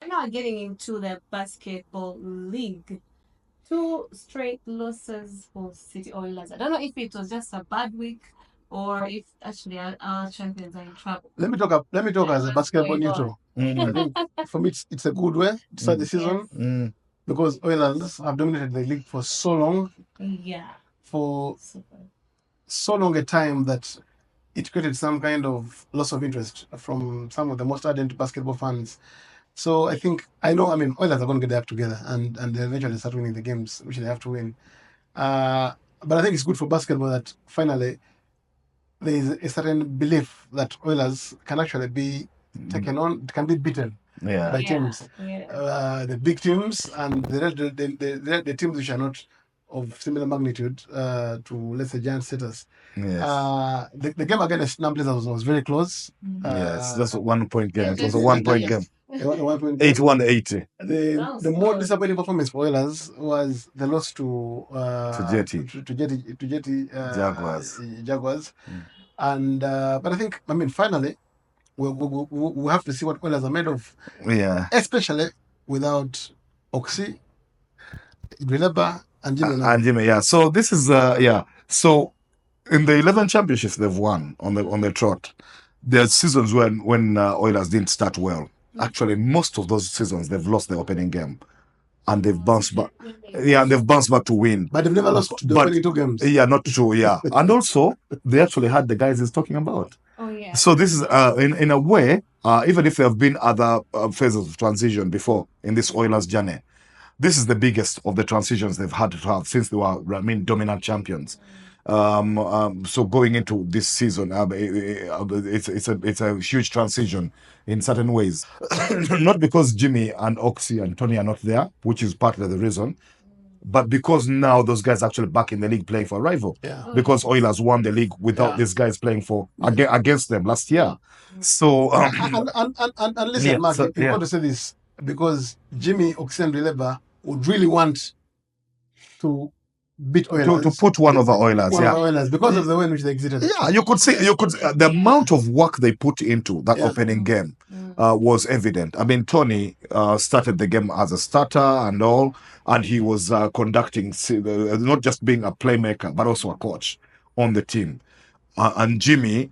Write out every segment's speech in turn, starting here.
Now getting into the basketball league. Two straight losses for City Oilers. I don't know if it was just a bad week or if actually our champions are in trouble. Let me talk as a basketball neutral. I think for me it's a good way to start the season because Oilers have dominated the league for so long. Yeah. For Super. so long a time that it created some kind of loss of interest from some of the most ardent basketball fans. So I know, Oilers are going to get their act together and they eventually start winning the games, which they have to win. But I think it's good for basketball that finally there is a certain belief that Oilers can actually be taken on, can be beaten by teams. The big teams and the teams which are not of similar magnitude to, let's say, giant status. Yes. The game against Blazers was very close. Yes, that's a 1 point game. It was a Yes. 1 point game. A 1 point game. 81-80 The more disappointing performance for Oilers was the loss to Jetty. to Jetty Jaguars. Jaguars. And but finally we have to see what Oilers are made of. Yeah. Especially without Oxy, Drileba, and Jimmy. And Jimmy, yeah. So this is So in the 11 championships they've won on the trot, there are seasons when Oilers didn't start well. Actually, most of those seasons they've lost the opening game, and they've bounced back. Yeah, and they've bounced back to win. But they've never lost the opening 2 games. Yeah, not true. Yeah, and also they actually had the guys he's talking about. Oh yeah. So this is in a way, even if there have been other phases of transition before in this Oilers journey, this is the biggest of the transitions they've had to have since they were, dominant champions. So going into this season, it's a huge transition in certain ways. Not because Jimmy and Oxy and Tony are not there, which is partly the reason, but because now those guys are actually back in the league playing for a rival. Yeah. Because Oilers won the league without these guys playing for against them last year. So and listen, Mark, you want to say this because Jimmy, Oxy, and Drileba would really want to beat Oilers. To put one over Oilers, Oilers because of the way in which they exited. Yeah, you could the amount of work they put into that opening game was evident. I mean, Tony started the game as a starter and all, and he was conducting, not just being a playmaker, but also a coach on the team. And Jimmy,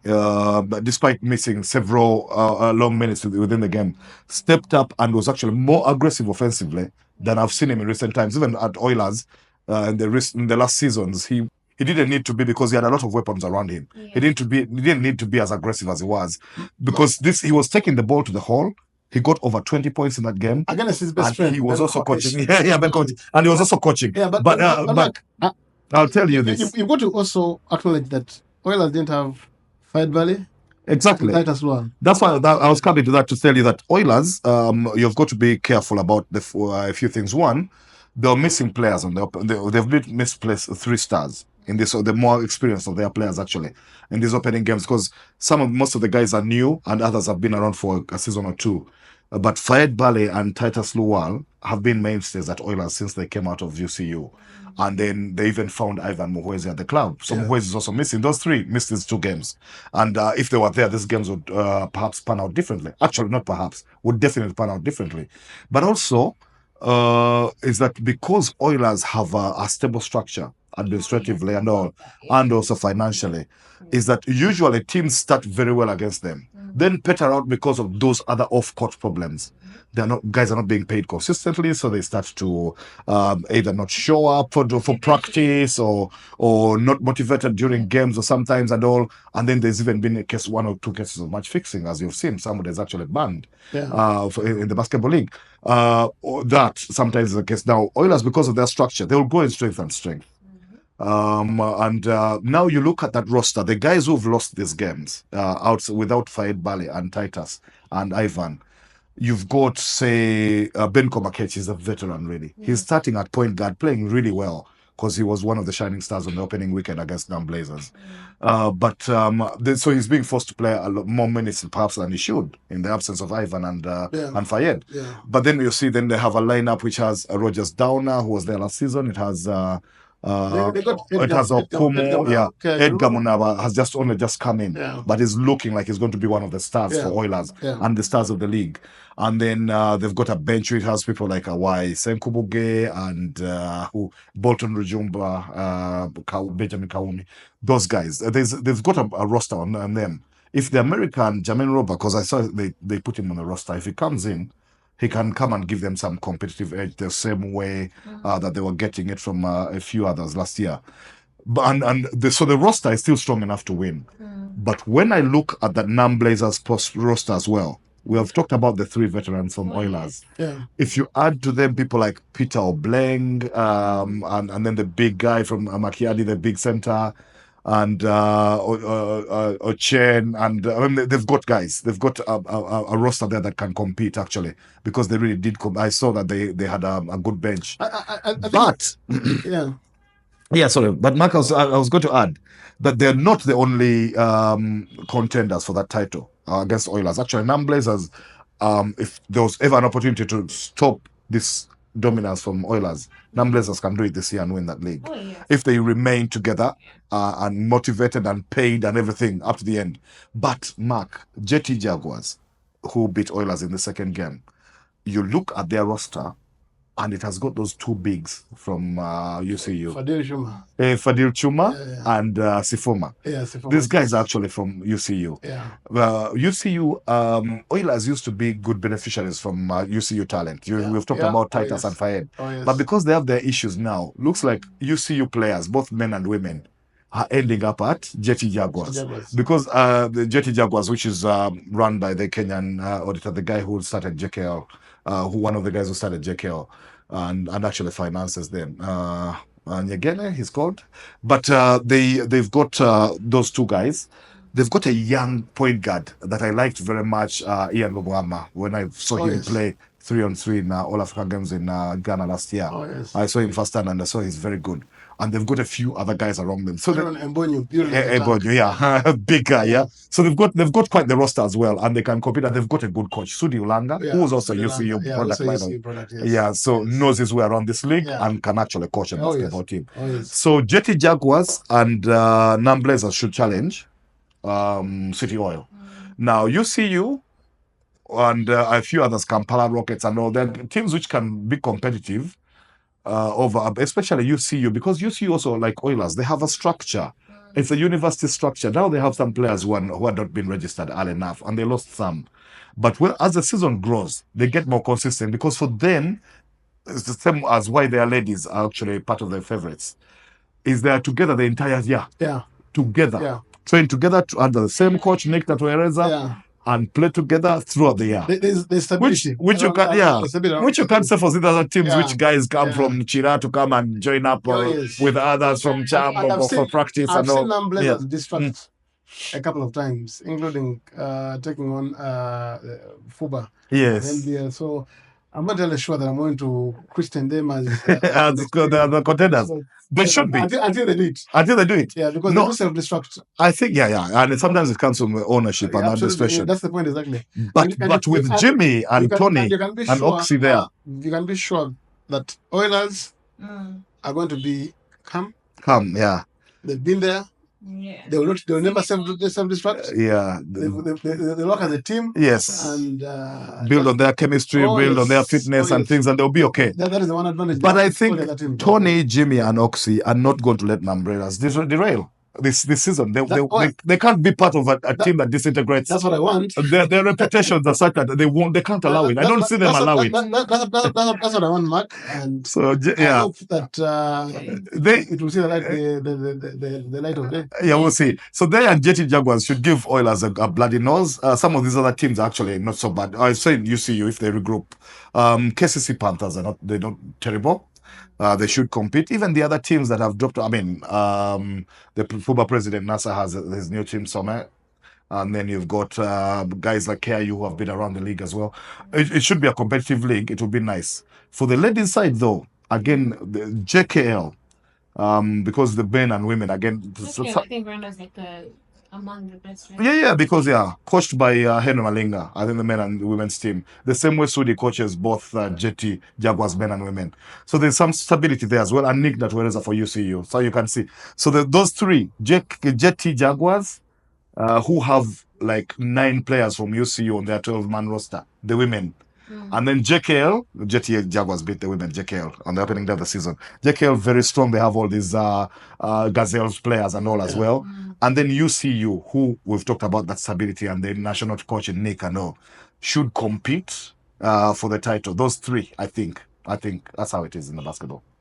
despite missing several long minutes within the game, stepped up and was actually more aggressive offensively than I've seen him in recent times. Even at Oilers, in the last seasons, he didn't need to be because he had a lot of weapons around him. Yeah. He didn't need to be as aggressive as he was because he was taking the ball to the hole. He got over 20 points in that game. Against his best friend. He was also coaching. Ben coaching. And he was also coaching. Yeah, but I'll tell you this. You've got to also acknowledge that Oilers didn't have Fayed Valley. Exactly. As well. That's why I was coming to that to tell you that Oilers, you've got to be careful about a few things. One, they're missing players on they've misplaced 3 stars in this, or the more experience of their players actually in these opening games, because most of the guys are new and others have been around for a season or 2. But Fayed Bale and Titus Luwal have been mainstays at Oilers since they came out of UCU. And then they even found Ivan Muhwezi at the club. So Muhwezi is also missing. Those 3 missed these 2 games. And if they were there, these games would perhaps pan out differently. Actually, not perhaps, would definitely pan out differently. But also, is that because Oilers have a stable structure administratively and all, and also financially, is that usually teams start very well against them, then peter out because of those other off-court problems. Guys are not being paid consistently, so they start to either not show up for practice or not motivated during games or sometimes and all. And then there's even been 1 or 2 cases of match fixing, as you've seen. Somebody is actually banned in the basketball league. That sometimes is the case. Now, Oilers, because of their structure, they will go in strength and strength. Now you look at that roster, the guys who've lost these games out without Fayed Bale and Titus and Ivan. You've got, say, Ben Komakech is a veteran, really. He's starting at point guard, playing really well because he was one of the shining stars on the opening weekend against Blazers. So he's being forced to play a lot more minutes perhaps than he should in the absence of Ivan and Fayed. But then you see, then they have a lineup which has Rogers Downer, who was there last season. It has They got it has Okumu, yeah. Edgar Munaba has just come in, Yeah. but is looking like he's going to be one of the stars Yeah. for Oilers Yeah. and the stars of the league. And then they've got a bench which has people like Awai Senkubuge and Bolton Rujumba, Benjamin Kaumi. Those guys, they've got a roster on them. If the American Jermaine Rober, because I saw they put him on the roster, if he comes in, he can come and give them some competitive edge the same way that they were getting it from a few others last year. So the roster is still strong enough to win. But when I look at the Blazers post roster as well, we have talked about the 3 veterans from Oilers. Yeah. If you add to them people like Peter Obleng, and then the big guy from Makiadi, the big center, and Ochen, and I mean, they've got guys. They've got a roster there that can compete actually, because they really did. I saw that they had a good bench. But yeah. Yeah, sorry, but Mark, I was going to add that they're not the only contenders for that title against Oilers. Actually, Blazers, if there was ever an opportunity to stop this dominance from Oilers, Blazers can do it this year and win that league. Oh, yes. If they remain together and motivated and paid and everything up to the end. But Mark, Jetty Jaguars, who beat Oilers in the second game, you look at their roster, and it has got those 2 bigs from UCU. Fadil Chuma and Sifoma. Yeah, Sifoma. These guys are actually from UCU. Yeah. UCU, Oilers used to be good beneficiaries from UCU talent. We've talked about Titus and Fayed. Oh, yes. But because they have their issues now, looks like UCU players, both men and women, are ending up at Jetty Jaguars. Because the Jetty Jaguars, which is run by the Kenyan auditor, the guy who started JKL, one of the guys who started JKL, and actually finances them. Nyegele, he's called. But they've got those 2 guys. They've got a young point guard that I liked very much, Ian Lobwama, when I saw him play 3-on-3 in All African Games in Ghana last year. Oh, yes. I saw him firsthand and I saw he's very good. And they've got a few other guys around them. So Mbonyo, yeah, big guy, yeah. So they've got quite the roster as well, and they can compete. And they've got a good coach, Sudi Ulanga, who's also UCU product. Yeah, so knows his way around this league and can actually coach a basketball team. Oh, yes. So Jetty Jaguars and Blazers should challenge City Oil. Now UCU and a few others, Kampala Rockets and all that, teams which can be competitive. Over, especially UCU, because UCU also, like Oilers, they have a structure. It's a university structure. Now they have some players who had not been registered early enough, and they lost some. But as the season grows, they get more consistent, because for them, it's the same as why their ladies are actually part of their favorites. Is they are together the entire year. Yeah. Together. Yeah. Train together under the same coach, Nick Tatuereza. Yeah. And play together throughout the year. There's stability. Which you can't say for the other teams, which guys come from Chira to come and join up with others from Cham for practice. I've seen Blazers distract a couple of times, including taking on Fuba. Yes. So I'm not really sure that I'm going to christen them as the contenders. They should be until they do it. Until they do it. Yeah, because they do self-destruct. I think and sometimes it comes from ownership and administration. That's the point exactly. But with Jimmy and Tony and Oxy there, you can be sure that Oilers are going to be calm. Yeah. They've been there. Yeah. They will never self-destruct. Yeah. They work as a team. Yes. And build on their chemistry, build on their fitness and things, and they'll be okay. That is the one advantage. But I think Tony, Jimmy, and Oxy are not going to let Nambrellas derail this season. They can't be part of a team that disintegrates. That's what I want. Their reputations are such that they can't allow it. I don't see them allow it. That's what I want, Mark. And so I hope that it will see the light of day. Yeah, we'll see. So they and Jetty Jaguars should give Oilers a bloody nose. Some of these other teams are actually not so bad. I say UCU if they regroup. KCC Panthers they're not terrible. They should compete. Even the other teams that have dropped. I mean, the FUBA president Nasser has his new team Summit, and then you've got guys like KIU who have been around the league as well. It should be a competitive league. It will be nice. For the ladies' side, though, again, the JKL, because the men and women again. I think Rwanda's like among the best, right? Yeah, because coached by Henry Malinga, I think the men and the women's team. The same way Sudi coaches both Jetty Jaguars men and women. So there's some stability there as well. And Nick that wears for UCU, so you can see. So those three Jetty Jaguars, who have like 9 players from UCU on their 12-man roster, the women. And then JKL, JT Jaguars beat the women, JKL, on the opening day of the season. JKL very strong. They have all these Gazelles players and all as well. And then UCU, who we've talked about that stability, and the national coach Nick and all, should compete for the title. Those three, I think that's how it is in the basketball.